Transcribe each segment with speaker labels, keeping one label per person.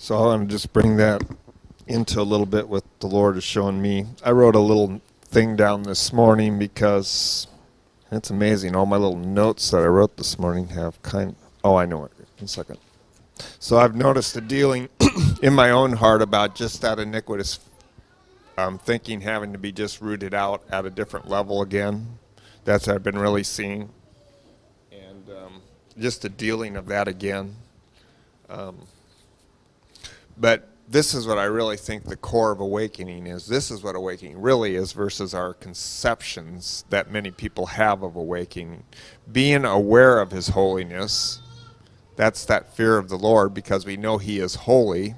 Speaker 1: So I want to just bring that into a little bit what the Lord is showing me. I wrote a little thing down this morning because it's amazing. All my little notes that I wrote this morning have I know it. In a second. So I've noticed a dealing in my own heart about just that iniquitous thinking having to be just rooted out at a different level again. That's what I've been really seeing. And just the dealing of that again. But this is what I really think the core of awakening is. This is what awakening really is versus our conceptions that many people have of awakening. Being aware of His holiness, that's that fear of the Lord because we know He is holy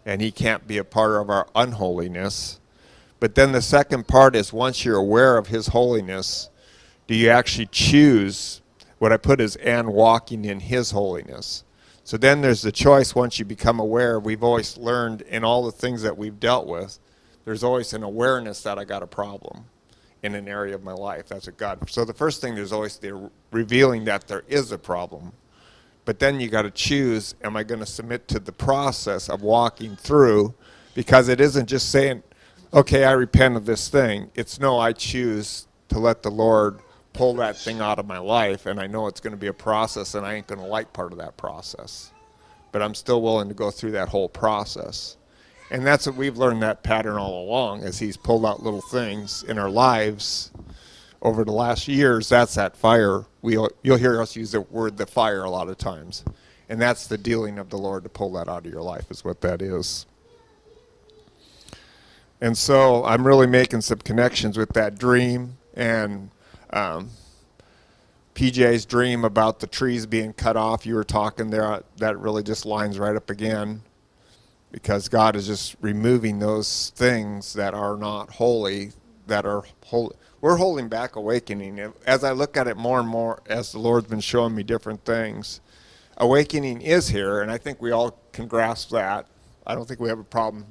Speaker 1: and He can't be a part of our unholiness. But then the second part is once you're aware of His holiness, do you actually choose, what I put is, and walking in His holiness. So then there's the choice once you become aware. We've always learned in all the things that we've dealt with, there's always an awareness that I got a problem in an area of my life. That's what God. So the first thing, there's always the revealing that there is a problem. But then you got to choose, am I going to submit to the process of walking through? Because it isn't just saying, okay, I repent of this thing. It's no, I choose to let the Lord pull that thing out of my life, and I know it's going to be a process, and I ain't going to like part of that process. But I'm still willing to go through that whole process. And that's what we've learned, that pattern all along, as He's pulled out little things in our lives over the last years. That's that fire. You'll hear us use the word the fire a lot of times. And that's the dealing of the Lord to pull that out of your life is what that is. And so I'm really making some connections with that dream and PJ's dream about the trees being cut off. You were talking there, that really just lines right up again, because God is just removing those things that are not holy, that are holy. We're holding back awakening. As I look at it more and more, as the Lord's been showing me different things, awakening is here, and I think we all can grasp that. I don't think we have a problem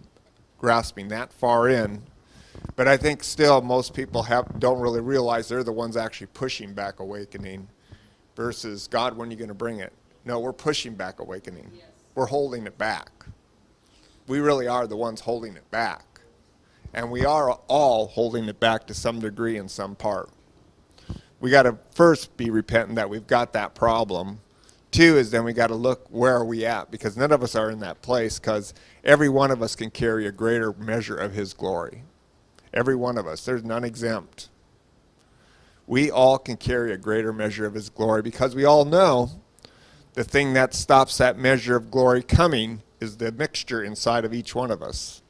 Speaker 1: grasping that far in. But I think still most people don't really realize they're the ones actually pushing back awakening versus God, when are you going to bring it? No, we're pushing back awakening. Yes. We're holding it back. We really are the ones holding it back. And we are all holding it back to some degree in some part. We got to first be repentant that we've got that problem. Two is then we got to look, where are we at? Because none of us are in that place, because every one of us can carry a greater measure of His glory. Every one of us. There's none exempt. We all can carry a greater measure of His glory because we all know the thing that stops that measure of glory coming is the mixture inside of each one of us.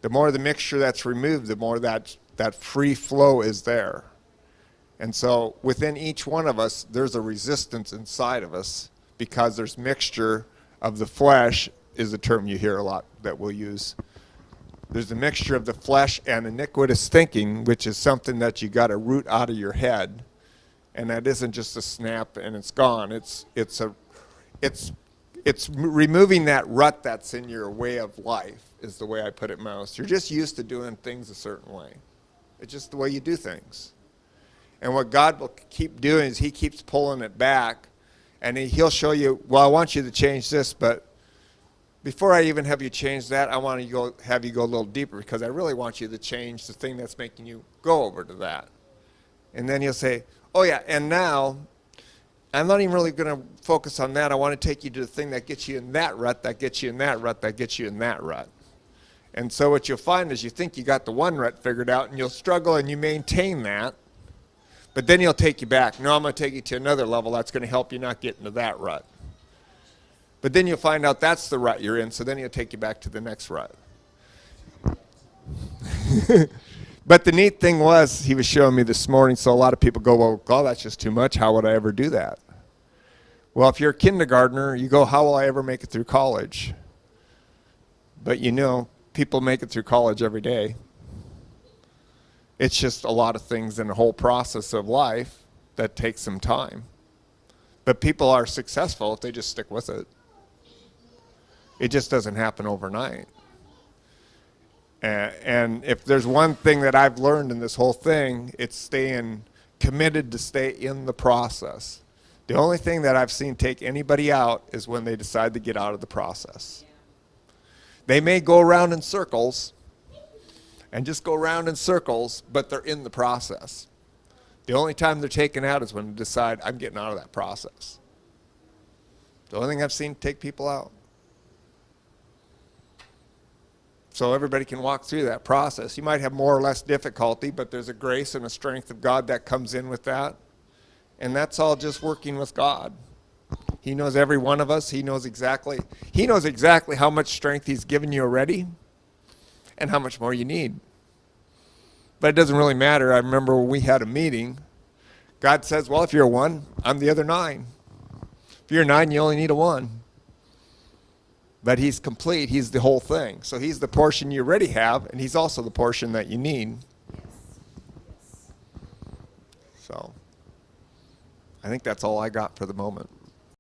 Speaker 1: The more the mixture that's removed, the more that free flow is there. And so within each one of us, there's a resistance inside of us because there's mixture of the flesh, is a term you hear a lot that we'll use. There's a mixture of the flesh and iniquitous thinking, which is something that you got to root out of your head, and that isn't just a snap and it's gone. It's removing that rut that's in your way of life, is the way I put it most. You're just used to doing things a certain way. It's just the way you do things. And what God will keep doing is He keeps pulling it back, and He'll show you, well, I want you to change this, but before I even have you change that, I want to have you go a little deeper, because I really want you to change the thing that's making you go over to that. And then He'll say, oh yeah, and now I'm not even really going to focus on that. I want to take you to the thing that gets you in that rut, that gets you in that rut, that gets you in that rut. And so what you'll find is you think you got the one rut figured out, and you'll struggle and you maintain that. But then He'll take you back. No, I'm going to take you to another level that's going to help you not get into that rut. But then you'll find out that's the rut you're in, so then He'll take you back to the next rut. But the neat thing was, He was showing me this morning, so a lot of people go, well, God, that's just too much. How would I ever do that? Well, if you're a kindergartner, you go, how will I ever make it through college? But you know, people make it through college every day. It's just a lot of things in the whole process of life that takes some time. But people are successful if they just stick with it. It just doesn't happen overnight. And if there's one thing that I've learned in this whole thing, it's staying committed to stay in the process. The only thing that I've seen take anybody out is when they decide to get out of the process. They may go around in circles and just go around in circles, but they're in the process. The only time they're taken out is when they decide, I'm getting out of that process. The only thing I've seen take people out. So everybody can walk through that process. You might have more or less difficulty, but there's a grace and a strength of God that comes in with that. And that's all just working with God. He knows every one of us. He knows exactly how much strength he's given you already and how much more you need. But it doesn't really matter. I remember when we had a meeting, God says, well, if you're a 1, I'm the other 9. If you're a 9, you only need a 1. But he's complete. He's the whole thing. So he's the portion you already have, and he's also the portion that you need. So I think that's all I got for the moment.